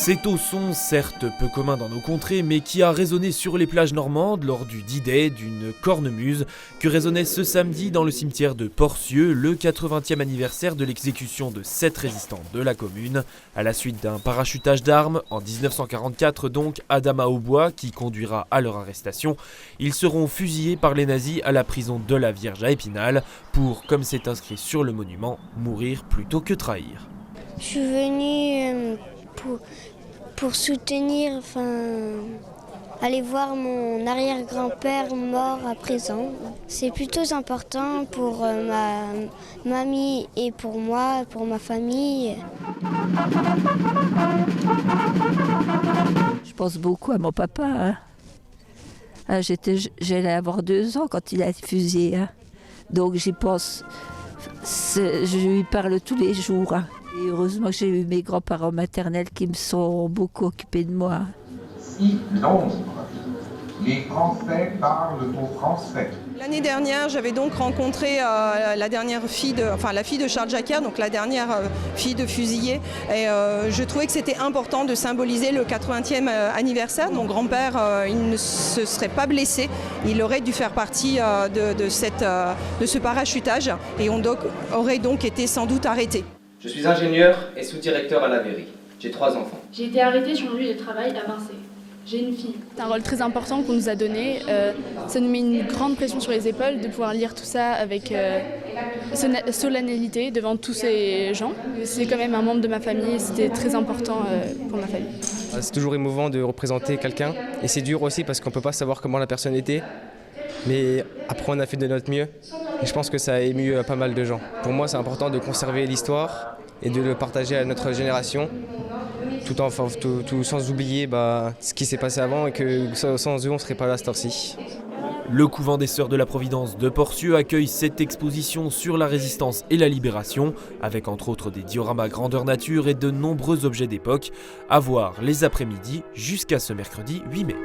C'est au son, certes peu commun dans nos contrées, mais qui a résonné sur les plages normandes lors du D-Day d'une cornemuse, que résonnait ce samedi dans le cimetière de Porcieux, le 80e anniversaire de l'exécution de 7 résistants de la commune. À la suite d'un parachutage d'armes, en 1944 donc, Adama Aubois, qui conduira à leur arrestation, ils seront fusillés par les nazis à la prison de la Vierge à Épinal, pour, comme c'est inscrit sur le monument, mourir plutôt que trahir. Je suis venue pour soutenir, aller voir mon arrière-grand-père mort à présent. C'est plutôt important pour ma mamie et pour moi, pour ma famille. Je pense beaucoup à mon papa. J'allais avoir 2 ans quand il a été fusillé. Donc j'y pense. Je lui parle tous les jours. Et heureusement que j'ai eu mes grands-parents maternels qui me sont beaucoup occupés de moi. Si Londres, les Français parlent au français. L'année dernière, j'avais donc rencontré la fille de Charles Jacquard, donc la dernière fille de fusillé. Et je trouvais que c'était important de symboliser le 80e anniversaire. Mon grand-père, il ne se serait pas blessé. Il aurait dû faire partie de ce parachutage et on aurait donc été sans doute arrêté. Je suis ingénieur et sous-directeur à la mairie. J'ai 3 enfants. J'ai été arrêtée sur mon lieu de travail à Marseille. J'ai une fille. C'est un rôle très important qu'on nous a donné. Ça nous met une grande pression sur les épaules de pouvoir lire tout ça avec solennité devant tous ces gens. C'est quand même un membre de ma famille et c'était très important pour ma famille. C'est toujours émouvant de représenter quelqu'un et c'est dur aussi parce qu'on ne peut pas savoir comment la personne était. Mais après on a fait de notre mieux et je pense que ça a ému pas mal de gens. Pour moi c'est important de conserver l'histoire et de le partager à notre génération tout sans oublier ce qui s'est passé avant et que sans eux on ne serait pas là à cette heure-ci. Le couvent des Sœurs de la Providence de Porcieux accueille cette exposition sur la résistance et la libération, avec entre autres des dioramas grandeur nature et de nombreux objets d'époque, à voir les après-midi jusqu'à ce mercredi 8 mai.